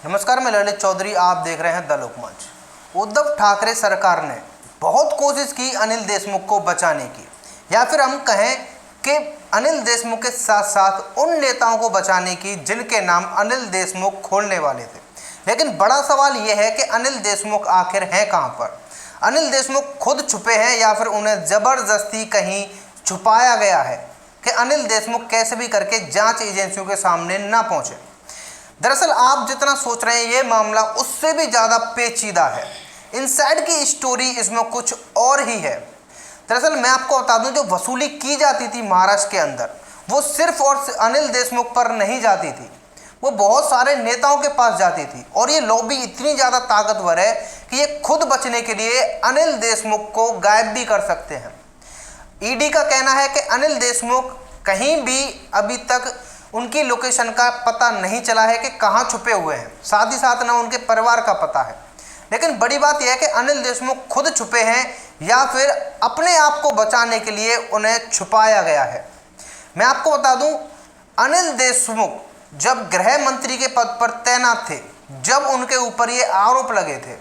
नमस्कार, मैं ललित चौधरी। आप देख रहे हैं द लोकमंच। उद्धव ठाकरे सरकार ने बहुत कोशिश की अनिल देशमुख को बचाने की, या फिर हम कहें कि अनिल देशमुख के साथ साथ उन नेताओं को बचाने की जिनके नाम अनिल देशमुख खोलने वाले थे। लेकिन बड़ा सवाल यह है कि अनिल देशमुख आखिर हैं कहां पर। अनिल देशमुख खुद छुपे हैं या फिर उन्हें ज़बरदस्ती कहीं छुपाया गया है कि अनिल देशमुख कैसे भी करके जांच एजेंसियों के सामने ना पहुंचे। दरअसल आप जितना सोच रहे हैं ये मामला उससे भी ज़्यादा पेचीदा है। इनसाइड की स्टोरी इसमें कुछ और ही है। दरअसल मैं आपको बता दूं, जो वसूली की जाती थी महाराष्ट्र के अंदर, वो सिर्फ और अनिल देशमुख पर नहीं जाती थी, वो बहुत सारे नेताओं के पास जाती थी। और ये लॉबी इतनी ज़्यादा ताकतवर है कि ये खुद बचने के लिए अनिल देशमुख को गायब भी कर सकते हैं। ईडी का कहना है कि अनिल देशमुख कहीं भी अभी तक उनकी लोकेशन का पता नहीं चला है कि कहाँ छुपे हुए हैं, साथ ही साथ ना उनके परिवार का पता है। लेकिन बड़ी बात यह है कि अनिल देशमुख खुद छुपे हैं या फिर अपने आप को बचाने के लिए उन्हें छुपाया गया है। मैं आपको बता दूं, अनिल देशमुख जब गृह मंत्री के पद पर तैनात थे, जब उनके ऊपर ये आरोप लगे थे,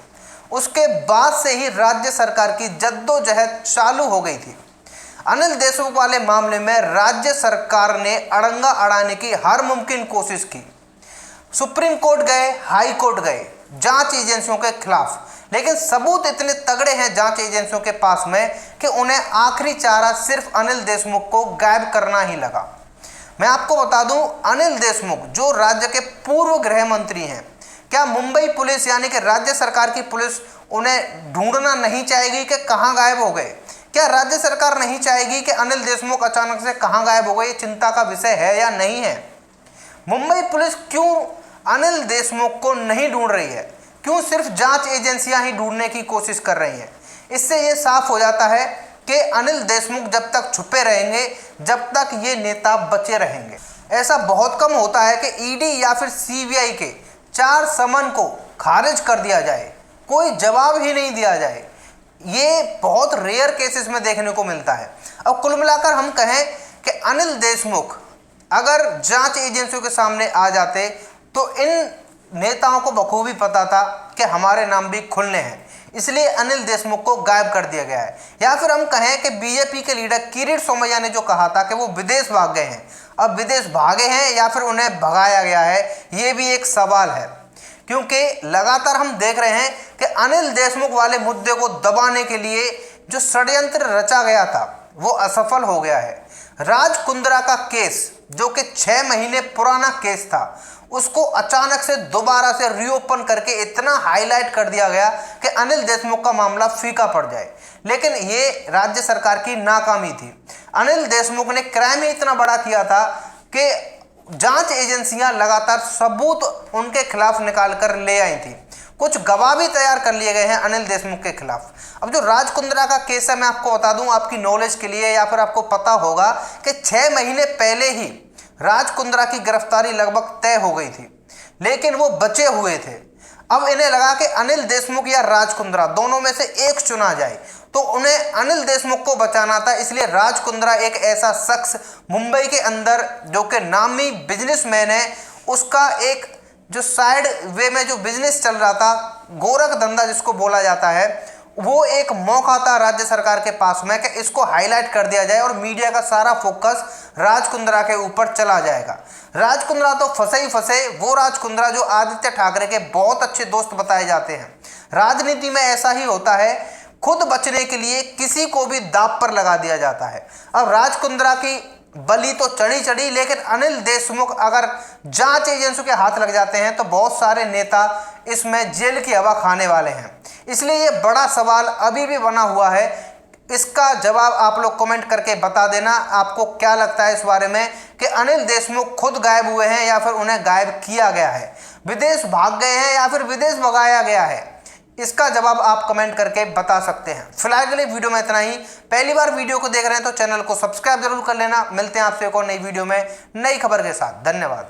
उसके बाद से ही राज्य सरकार की जद्दोजहद चालू हो गई थी। अनिल देशमुख वाले मामले में राज्य सरकार ने अड़ंगा अड़ाने की हर मुमकिन कोशिश की। सुप्रीम कोर्ट गए, हाई कोर्ट गए जांच एजेंसियों के खिलाफ, लेकिन सबूत इतने तगड़े हैं जांच एजेंसियों के पास में कि उन्हें आखिरी चारा सिर्फ अनिल देशमुख को गायब करना ही लगा। मैं आपको बता दूं, अनिल देशमुख जो राज्य के पूर्व गृह मंत्री हैं, क्या मुंबई पुलिस यानी कि राज्य सरकार की पुलिस उन्हें ढूंढना नहीं चाहेगी कि कहाँ गायब हो गए? क्या राज्य सरकार नहीं चाहेगी कि अनिल देशमुख अचानक से कहां गायब हो गए? ये चिंता का विषय है या नहीं है? मुंबई पुलिस क्यों अनिल देशमुख को नहीं ढूंढ रही है? क्यों सिर्फ जांच एजेंसियां ही ढूंढने की कोशिश कर रही हैं? इससे ये साफ हो जाता है कि अनिल देशमुख जब तक छुपे रहेंगे, जब तक ये नेता बचे रहेंगे। ऐसा बहुत कम होता है कि ईडी या फिर सीबीआई के 4 समन को खारिज कर दिया जाए, कोई जवाब ही नहीं दिया जाए। ये बहुत रेयर केसेस में देखने को मिलता है। अब कुल मिलाकर हम कहें कि अनिल देशमुख अगर जांच एजेंसियों के सामने आ जाते तो इन नेताओं को बखूबी पता था कि हमारे नाम भी खुलने हैं, इसलिए अनिल देशमुख को गायब कर दिया गया है। या फिर हम कहें कि बीजेपी के लीडर किरीट सोमैया ने जो कहा था कि वो विदेश भाग गए हैं, अब विदेश भागे हैं या फिर उन्हें भगाया गया है, ये भी एक सवाल है। क्योंकि लगातार हम देख रहे हैं कि अनिल देशमुख वाले मुद्दे को दबाने के लिए जो षड्यंत्र रचा गया था वो असफल हो गया है। राज कुंद्रा का केस, जो कि 6 महीने पुराना केस था, उसको अचानक से दोबारा से रीओपन करके इतना हाईलाइट कर दिया गया कि अनिल देशमुख का मामला फीका पड़ जाए। लेकिन ये राज्य सरकार की नाकामी थी। अनिल देशमुख ने क्राइम ही इतना बड़ा किया था कि जांच एजेंसियां लगातार सबूत उनके खिलाफ निकाल कर ले आई थी। कुछ गवाह भी तैयार कर लिए गए हैं अनिल देशमुख के खिलाफ। अब जो राज कुंद्रा का केस है, मैं आपको बता दूं आपकी नॉलेज के लिए, या फिर आपको पता होगा कि 6 महीने पहले ही राज कुंद्रा की गिरफ्तारी लगभग तय हो गई थी, लेकिन वो बचे हुए थे। अब इन्हें लगा कि अनिल देशमुख या राज कुंद्रा दोनों में से एक चुना जाए, तो उन्हें अनिल देशमुख को बचाना था। इसलिए राज कुंद्रा एक ऐसा शख्स मुंबई के अंदर जो कि नामी बिजनेसमैन है, उसका एक जो साइड वे में जो बिजनेस चल रहा था, गोरख धंधा जिसको बोला जाता है, वो एक मौका था राज्य सरकार के पास में कि इसको हाईलाइट कर दिया जाए और मीडिया का सारा फोकस राज कुंद्रा के ऊपर चला जाएगा। राज कुंद्रा तो फंसे ही फंसे, वो राज कुंद्रा जो आदित्य ठाकरे के बहुत अच्छे दोस्त बताए जाते हैं। राजनीति में ऐसा ही होता है, खुद बचने के लिए किसी को भी दांव पर लगा दिया जाता है। अब राज कुंद्रा की बलि तो चढ़ी, लेकिन अनिल देशमुख अगर जांच एजेंसियों के हाथ लग जाते हैं तो बहुत सारे नेता इसमें जेल की हवा खाने वाले हैं। इसलिए ये बड़ा सवाल अभी भी बना हुआ है। इसका जवाब आप लोग कमेंट करके बता देना, आपको क्या लगता है इस बारे में कि अनिल देशमुख खुद गायब हुए हैं या फिर उन्हें गायब किया गया है, विदेश भाग गए हैं या फिर विदेश भगाया गया है? इसका जवाब आप कमेंट करके बता सकते हैं। फिलहाल के लिए वीडियो में इतना ही। पहली बार वीडियो को देख रहे हैं तो चैनल को सब्सक्राइब जरूर कर लेना। मिलते हैं आपसे एक और नई वीडियो में नई खबर के साथ। धन्यवाद।